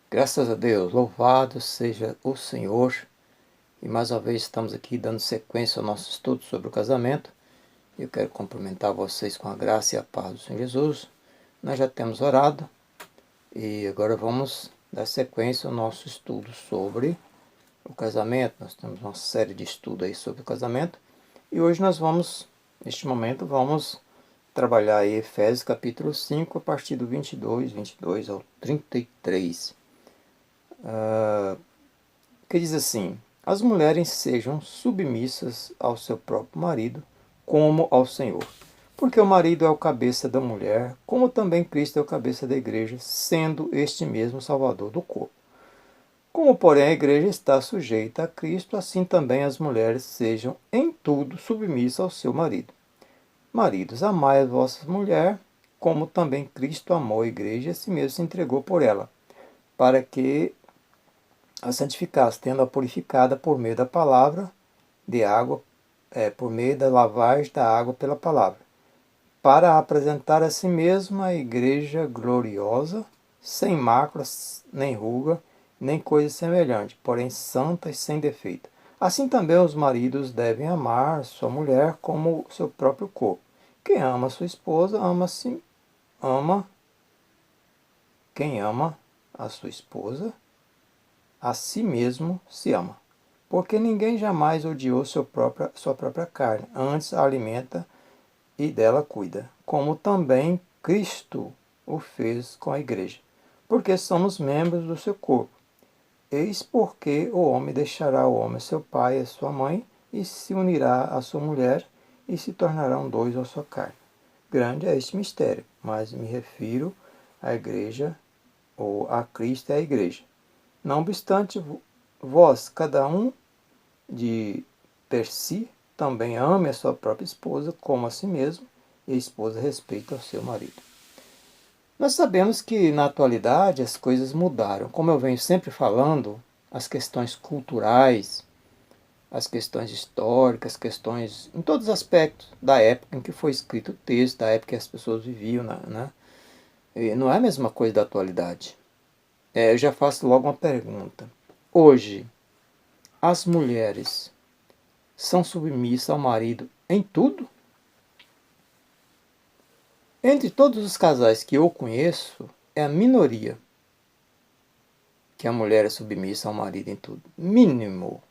Graças a Deus, louvado seja o Senhor. E mais uma vez estamos aqui dando sequência ao nosso estudo sobre o casamento. Eu quero cumprimentar vocês com a graça e a paz do Senhor Jesus. Nós já temos orado e agora vamos dar sequência ao nosso estudo sobre o casamento. Nós temos uma série de estudos aí sobre o casamento. E hoje neste momento, vamos trabalhar aí Efésios capítulo 5, a partir do 22 ao 33. Que diz assim: as mulheres sejam submissas ao seu próprio marido, como ao Senhor. Porque o marido é o cabeça da mulher, como também Cristo é o cabeça da igreja, sendo este mesmo Salvador do corpo. Como, porém, a igreja está sujeita a Cristo, assim também as mulheres sejam em tudo submissas ao seu marido. Maridos, amai a vossa mulher, como também Cristo amou a igreja e a si mesmo se entregou por ela, para que a santificasse, tendo-a purificada por meio da palavra de água, por meio da lavagem da água pela palavra, para apresentar a si mesma a igreja gloriosa, sem mácula, nem ruga, nem coisa semelhante, porém santa e sem defeito. Assim também os maridos devem amar sua mulher como seu próprio corpo. Quem ama sua esposa, ama quem ama a sua esposa, a si mesmo se ama. Porque ninguém jamais odiou sua própria carne, antes a alimenta e dela cuida, como também Cristo o fez com a igreja, porque somos membros do seu corpo. Eis porque o homem deixará o homem seu pai e a sua mãe, e se unirá à sua mulher, e se tornarão dois à sua carne. Grande é este mistério, mas me refiro à igreja, ou a Cristo e à igreja. Não obstante, vós, cada um de per si, também ame a sua própria esposa como a si mesmo, e a esposa respeita o seu marido. Nós sabemos que na atualidade as coisas mudaram. Como eu venho sempre falando, as questões culturais, as questões históricas, questões em todos os aspectos da época em que foi escrito o texto, da época que as pessoas viviam, né? E não é a mesma coisa da atualidade. Eu já faço logo uma pergunta. Hoje, as mulheres são submissas ao marido em tudo? Entre todos os casais que eu conheço, é a minoria que a mulher é submissa ao marido em tudo. Mínimo.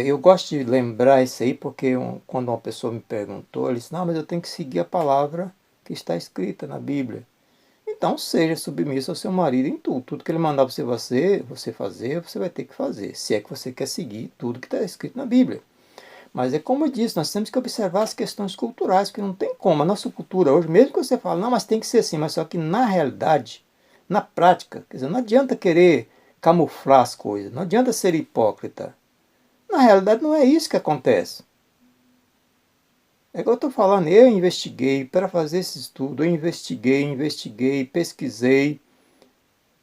Eu gosto de lembrar isso aí porque quando uma pessoa me perguntou, ele disse, não, mas eu tenho que seguir a palavra que está escrita na Bíblia. Então seja submisso ao seu marido em tudo. Tudo que ele mandar você fazer, você vai ter que fazer. Se é que você quer seguir tudo que está escrito na Bíblia. Mas é como eu disse, nós temos que observar as questões culturais, porque não tem como. A nossa cultura hoje, mesmo que você fale, não, mas tem que ser assim, mas só que na realidade, na prática, quer dizer, não adianta querer camuflar as coisas, não adianta ser hipócrita. Na realidade não é isso que acontece. É que eu estou falando, eu investiguei para fazer esse estudo, eu investiguei, pesquisei,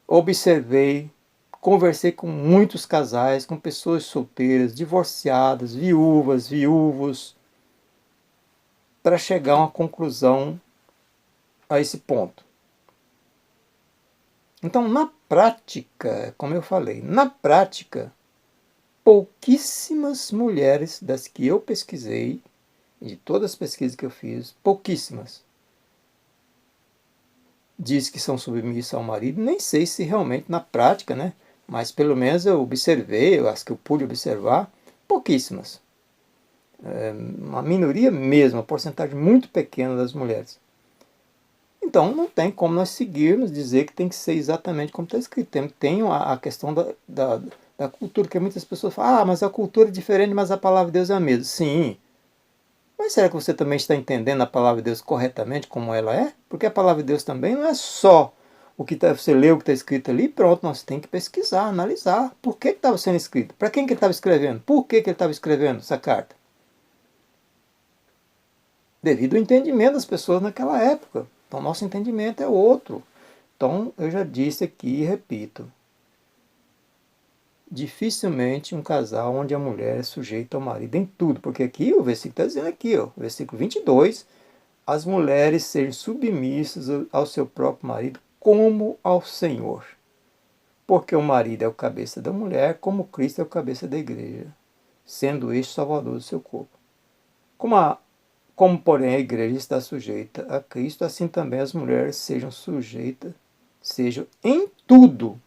observei, conversei com muitos casais, com pessoas solteiras, divorciadas, viúvas, viúvos, para chegar a uma conclusão a esse ponto. Então, na prática, como eu falei, na prática, pouquíssimas mulheres das que eu pesquisei, de todas as pesquisas que eu fiz, pouquíssimas, diz que são submissas ao marido. Nem sei se realmente na prática, né? Mas pelo menos eu observei, eu acho que eu pude observar, pouquíssimas. Uma minoria mesmo, uma porcentagem muito pequena das mulheres. Então não tem como nós seguirmos, dizer que tem que ser exatamente como está escrito. Tem a questão da cultura, que muitas pessoas falam, mas a cultura é diferente, mas a palavra de Deus é a mesma. Sim, mas será que você também está entendendo a palavra de Deus corretamente como ela é? Porque a palavra de Deus também não é só o que você lê, o que está escrito ali, pronto, nós temos que pesquisar, analisar. Por que estava sendo escrito? Para quem que ele estava escrevendo? Por que ele estava escrevendo essa carta? Devido ao entendimento das pessoas naquela época. Então, nosso entendimento é outro. Então, eu já disse aqui e repito. Dificilmente um casal onde a mulher é sujeita ao marido em tudo. Porque aqui, o versículo está dizendo aqui, ó, versículo 22, as mulheres serem submissas ao seu próprio marido como ao Senhor. Porque o marido é o cabeça da mulher, como Cristo é o cabeça da igreja, sendo este salvador do seu corpo. Como, porém, a igreja está sujeita a Cristo, assim também as mulheres sejam sujeitas, sejam em tudo,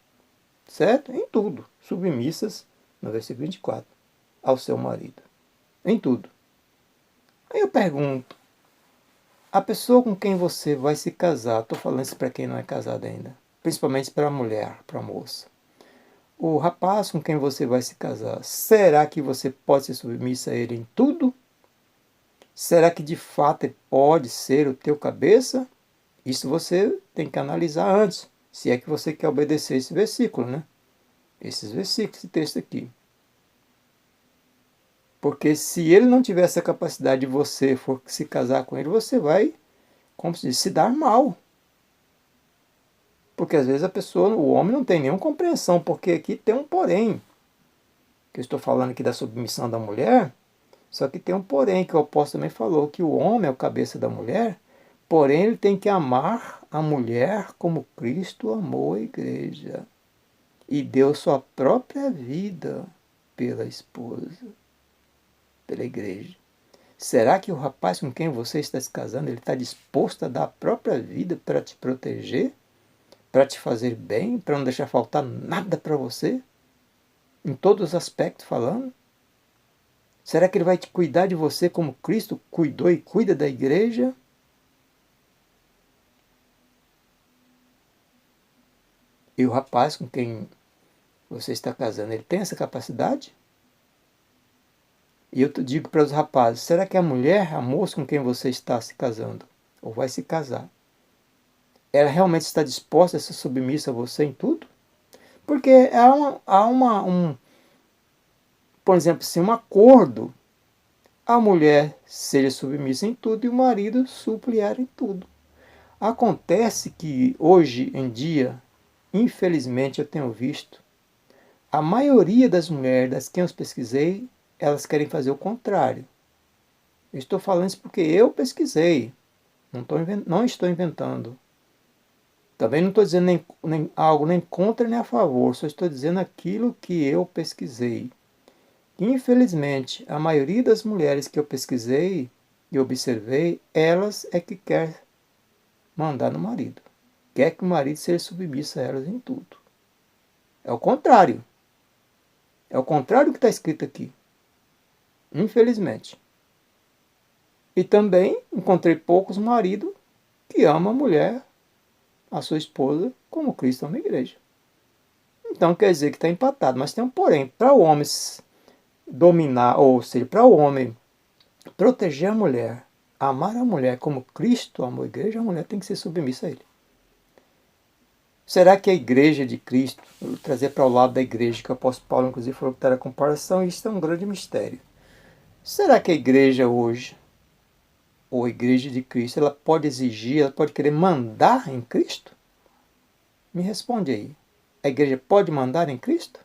certo? Em tudo, submissas, no versículo 24, ao seu marido. Em tudo. Aí eu pergunto, a pessoa com quem você vai se casar, estou falando isso para quem não é casado ainda, principalmente para a mulher, para a moça. O rapaz com quem você vai se casar, será que você pode ser submissa a ele em tudo? Será que de fato ele pode ser o teu cabeça? Isso você tem que analisar antes, se é que você quer obedecer esse versículo, né? Esses versículos, esse texto aqui. Porque se ele não tiver essa capacidade de você for se casar com ele, você vai, como se diz, se dar mal. Porque às vezes a pessoa, o homem não tem nenhuma compreensão, porque aqui tem um porém. Que eu estou falando aqui da submissão da mulher, só que tem um porém, que o apóstolo também falou, que o homem é o cabeça da mulher, porém ele tem que amar a mulher como Cristo amou a igreja e deu sua própria vida pela esposa, pela igreja. Será que o rapaz com quem você está se casando, ele está disposto a dar a própria vida para te proteger, para te fazer bem, para não deixar faltar nada para você? Em todos os aspectos falando? Será que ele vai te cuidar de você como Cristo cuidou e cuida da igreja? E o rapaz com quem você está casando, ele tem essa capacidade? E eu digo para os rapazes, será que a mulher, a moça com quem você está se casando, ou vai se casar, ela realmente está disposta a ser submissa a você em tudo? Porque por exemplo, assim, um acordo, a mulher seja submissa em tudo e o marido supre ela em tudo. Acontece que hoje em dia, infelizmente eu tenho visto, a maioria das mulheres das que eu pesquisei, elas querem fazer o contrário. Eu estou falando isso porque eu pesquisei, não estou inventando. Também não estou dizendo nem algo nem contra nem a favor, só estou dizendo aquilo que eu pesquisei. Infelizmente, a maioria das mulheres que eu pesquisei e observei, elas é que quer mandar no marido. Quer que o marido seja submisso a elas em tudo. É o contrário. É o contrário do que está escrito aqui. Infelizmente. E também encontrei poucos maridos que amam a mulher, a sua esposa, como Cristo ama a igreja. Então quer dizer que está empatado. Mas tem um porém. Para o homem dominar, ou seja, para o homem proteger a mulher, amar a mulher como Cristo amou a igreja, a mulher tem que ser submissa a ele. Será que a igreja de Cristo, eu vou trazer para o lado da igreja, que o apóstolo Paulo inclusive falou que era comparação, e isso é um grande mistério. Será que a igreja hoje, ou a igreja de Cristo, ela pode exigir, ela pode querer mandar em Cristo? Me responde aí. A igreja pode mandar em Cristo?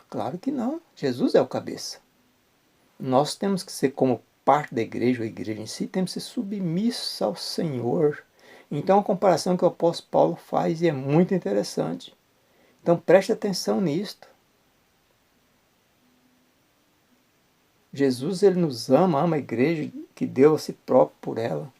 Claro que não. Jesus é o cabeça. Nós temos que ser como parte da igreja, ou a igreja em si, temos que ser submissos ao Senhor. Então a comparação que o apóstolo Paulo faz é muito interessante. Então preste atenção nisto. Jesus ele nos ama a igreja que deu a si próprio por ela.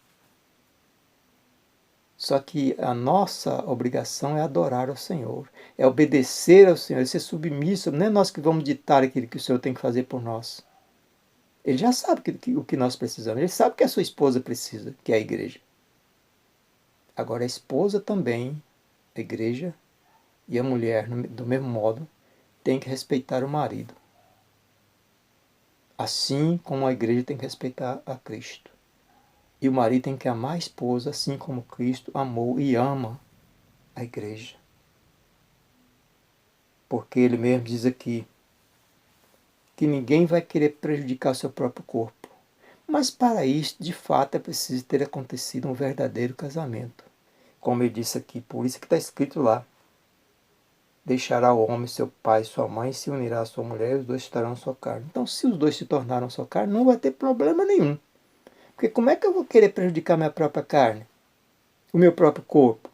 Só que a nossa obrigação é adorar ao Senhor, é obedecer ao Senhor, é ser submisso. Não é nós que vamos ditar aquilo que o Senhor tem que fazer por nós. Ele já sabe o que nós precisamos, ele sabe o que a sua esposa precisa, que é a igreja. Agora a esposa também, a igreja, e a mulher, do mesmo modo, tem que respeitar o marido. Assim como a igreja tem que respeitar a Cristo. E o marido tem que amar a esposa, assim como Cristo amou e ama a igreja. Porque ele mesmo diz aqui que ninguém vai querer prejudicar o seu próprio corpo. Mas para isso, de fato, é preciso ter acontecido um verdadeiro casamento. Como ele disse aqui, por isso que está escrito lá. Deixará o homem seu pai e sua mãe, se unirá à sua mulher e os dois estarão sua carne. Então, se os dois se tornaram sua carne, não vai ter problema nenhum. Porque como é que eu vou querer prejudicar minha própria carne? O meu próprio corpo?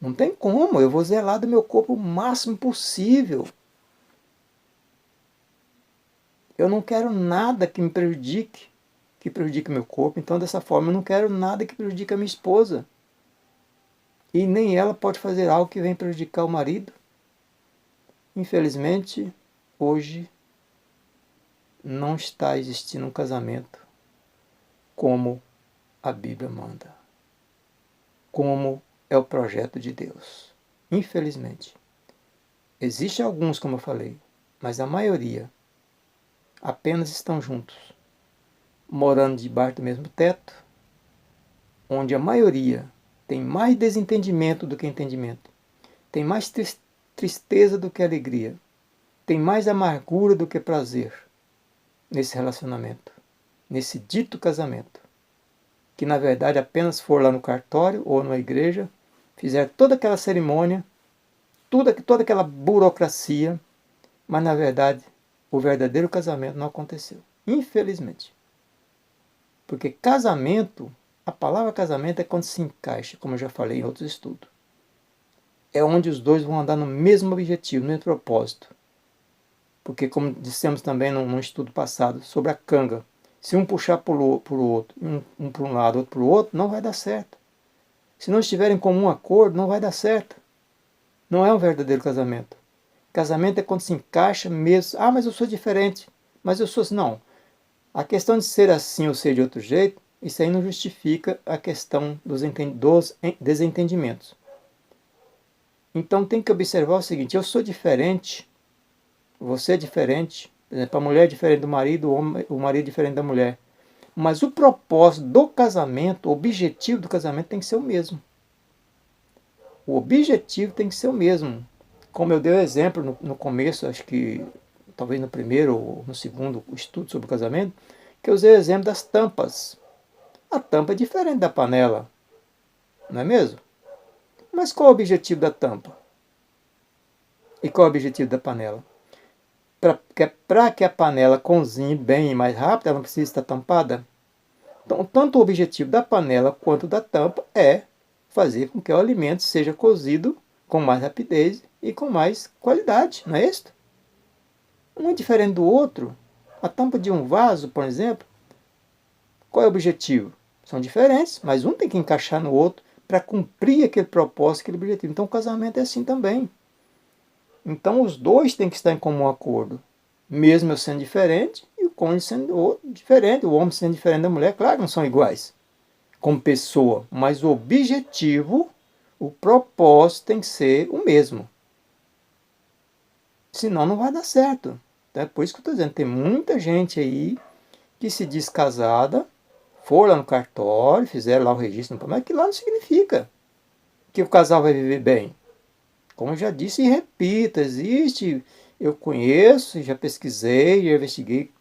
Não tem como, eu vou zelar do meu corpo o máximo possível. Eu não quero nada que me prejudique, que prejudique meu corpo. Então, dessa forma, eu não quero nada que prejudique a minha esposa. E nem ela pode fazer algo que venha prejudicar o marido. Infelizmente, hoje não está existindo um casamento como a Bíblia manda, como é o projeto de Deus. Infelizmente. Existem alguns, como eu falei, mas a maioria apenas estão juntos, morando debaixo do mesmo teto, onde a maioria tem mais desentendimento do que entendimento, tem mais tristeza do que alegria, tem mais amargura do que prazer nesse relacionamento, nesse dito casamento, que na verdade apenas for lá no cartório ou na igreja, fizer toda aquela cerimônia, toda aquela burocracia, mas na verdade o verdadeiro casamento não aconteceu. Infelizmente. Porque casamento, a palavra casamento é quando se encaixa, como eu já falei em outros estudos. É onde os dois vão andar no mesmo objetivo, no mesmo propósito. Porque, como dissemos também num estudo passado sobre a canga, se um puxar para o outro, um para um lado, outro para o outro, não vai dar certo. Se não estiverem em comum acordo, não vai dar certo. Não é um verdadeiro casamento. Casamento é quando se encaixa mesmo. Ah, mas eu sou diferente. Mas eu sou assim. Não. A questão de ser assim ou ser de outro jeito, isso aí não justifica a questão dos desentendimentos. Então tem que observar o seguinte: eu sou diferente, você é diferente. Por exemplo, a mulher é diferente do marido, o marido é diferente da mulher. Mas o propósito do casamento, o objetivo do casamento tem que ser o mesmo. O objetivo tem que ser o mesmo. Como eu dei o exemplo no começo, acho que talvez no primeiro ou no segundo estudo sobre o casamento, que eu usei o exemplo das tampas. A tampa é diferente da panela, não é mesmo? Mas qual é o objetivo da tampa? E qual é o objetivo da panela? Para que a panela cozinhe bem e mais rápido, ela não precisa estar tampada. Então, tanto o objetivo da panela quanto da tampa é fazer com que o alimento seja cozido com mais rapidez e com mais qualidade, não é isso? Um é diferente do outro. A tampa de um vaso, por exemplo, qual é o objetivo? São diferentes, mas um tem que encaixar no outro para cumprir aquele propósito, aquele objetivo. Então o casamento é assim também. Então os dois têm que estar em comum acordo. Mesmo eu sendo diferente e o cônjuge sendo diferente, o homem sendo diferente da mulher, claro que não são iguais como pessoa, mas o objetivo, o propósito tem que ser o mesmo. Senão não vai dar certo. É por isso que eu estou dizendo, tem muita gente aí que se diz casada, for lá no cartório, fizeram lá o registro, mas que lá não significa que o casal vai viver bem. Como eu já disse e repito, existe, eu conheço, já pesquisei, já investiguei,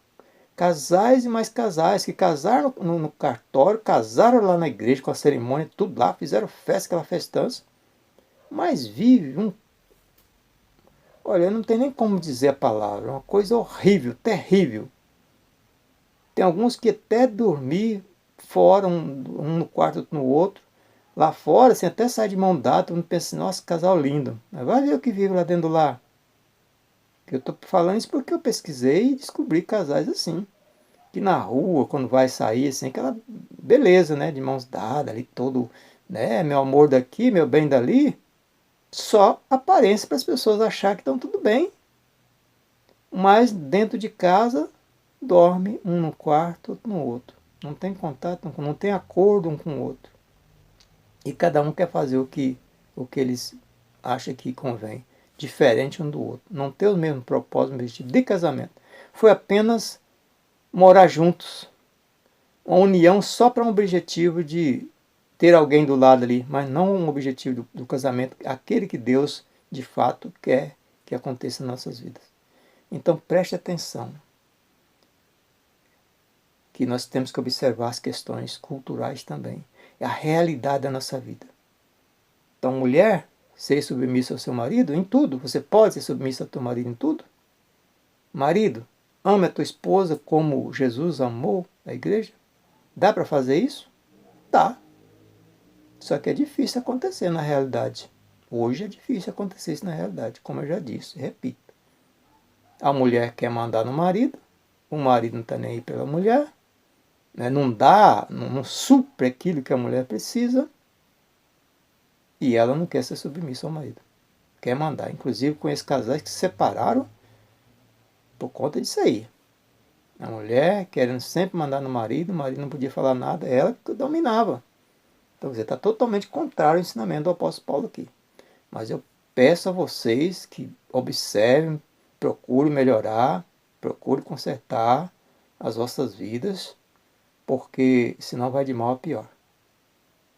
casais e mais casais que casaram no cartório, casaram lá na igreja com a cerimônia, tudo lá, fizeram festa, aquela festança, mas vive um... Olha, eu não tenho nem como dizer a palavra, é uma coisa horrível, terrível. Tem alguns que até dormir fora, um no quarto, outro no outro. Lá fora, assim, até sai de mão dada, todo mundo pensa assim, nossa, casal lindo. Mas vai ver o que vive lá dentro do lar. Eu estou falando isso porque eu pesquisei e descobri casais assim. Que na rua, quando vai sair, assim, aquela beleza, né? De mãos dadas ali, todo, né? Meu amor daqui, meu bem dali. Só aparência para as pessoas acharem que estão tudo bem. Mas dentro de casa, dorme um no quarto, outro no outro. Não tem contato, não tem acordo um com o outro. E cada um quer fazer o que eles acham que convém. Diferente um do outro. Não ter o mesmo propósito, o mesmo tipo de casamento. Foi apenas morar juntos. Uma união só para um objetivo de ter alguém do lado ali, mas não um objetivo do casamento, aquele que Deus de fato quer que aconteça em nossas vidas. Então preste atenção, que nós temos que observar as questões culturais também, é a realidade da nossa vida. Então, mulher, ser submissa ao seu marido em tudo. Você pode ser submissa ao teu marido em tudo. Marido, ame a tua esposa como Jesus amou a igreja. Dá para fazer isso? Dá. Só que é difícil acontecer na realidade. Hoje é difícil acontecer isso na realidade, como eu já disse, repito. A mulher quer mandar no marido, o marido não está nem aí pela mulher, né? Não dá, não supre aquilo que a mulher precisa, e ela não quer ser submissa ao marido. Quer mandar. Inclusive com esses casais que se separaram por conta disso aí. A mulher querendo sempre mandar no marido, o marido não podia falar nada, ela que dominava. Então, quer dizer, está totalmente contrário ao ensinamento do apóstolo Paulo aqui. Mas eu peço a vocês que observem, procurem melhorar, procurem consertar as vossas vidas, porque senão vai de mal a pior.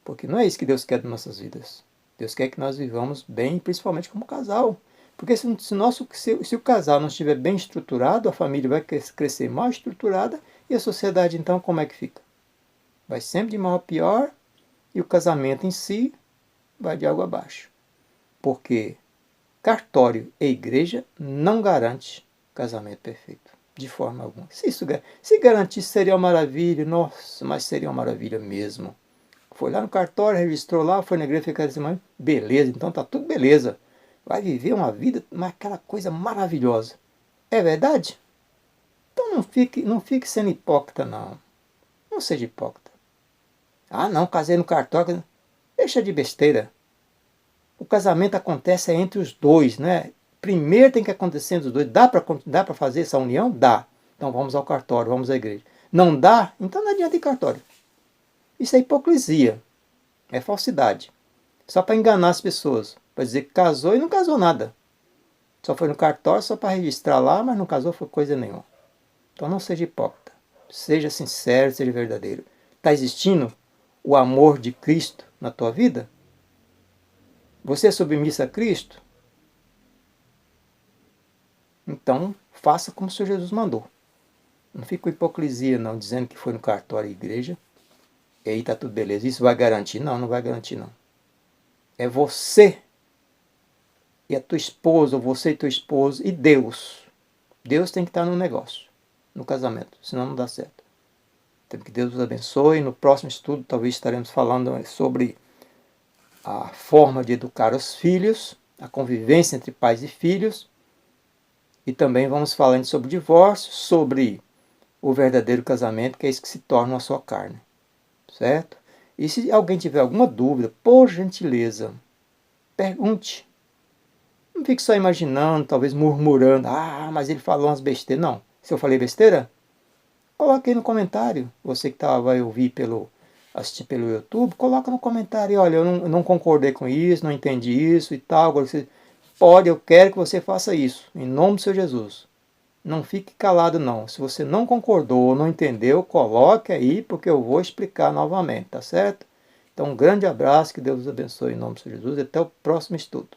Porque não é isso que Deus quer das nossas vidas. Deus quer que nós vivamos bem, principalmente como casal. Porque se o casal não estiver bem estruturado, a família vai crescer mal estruturada e a sociedade, então, como é que fica? Vai sempre de mal a pior e o casamento em si vai de água abaixo. Porque cartório e igreja não garante casamento perfeito, de forma alguma. Se garantisse, seria uma maravilha, nossa, mas seria uma maravilha mesmo. Foi lá no cartório, registrou lá, foi na igreja, fica assim, beleza, então tá tudo beleza. Vai viver uma vida, aquela coisa maravilhosa. É verdade? Então não fique sendo hipócrita, não. Não seja hipócrita. Ah, não, casei no cartório. Deixa de besteira. O casamento acontece entre os dois, né? Primeiro tem que acontecer entre os dois. Dá para fazer essa união? Dá. Então vamos ao cartório, vamos à igreja. Não dá? Então não adianta ir cartório. Isso é hipocrisia. É falsidade. Só para enganar as pessoas. Para dizer que casou e não casou nada. Só foi no cartório só para registrar lá, mas não casou foi coisa nenhuma. Então não seja hipócrita. Seja sincero, seja verdadeiro. Está existindo o amor de Cristo na tua vida? Você é submissa a Cristo? Então faça como o Senhor Jesus mandou. Não fique com hipocrisia não, dizendo que foi no cartório e igreja. E aí está tudo beleza. Isso vai garantir? Não, não vai garantir não. É você e a tua esposa, ou você e tua esposa, e Deus. Deus tem que estar no negócio, no casamento, senão não dá certo. Então que Deus os abençoe. No próximo estudo talvez estaremos falando sobre a forma de educar os filhos, a convivência entre pais e filhos, e também vamos falando sobre divórcio, sobre o verdadeiro casamento, que é isso que se torna a sua carne, certo? E se alguém tiver alguma dúvida, por gentileza, pergunte. Não fique só imaginando, talvez murmurando, mas ele falou umas besteiras. Não, se eu falei besteira, coloque aí no comentário. Você que vai assistir pelo YouTube, coloca no comentário, olha, eu não concordei com isso, não entendi isso e tal. Agora você eu quero que você faça isso, em nome do Senhor Jesus. Não fique calado não. Se você não concordou ou não entendeu, coloque aí, porque eu vou explicar novamente, tá certo? Então um grande abraço, que Deus os abençoe em nome do Senhor Jesus e até o próximo estudo.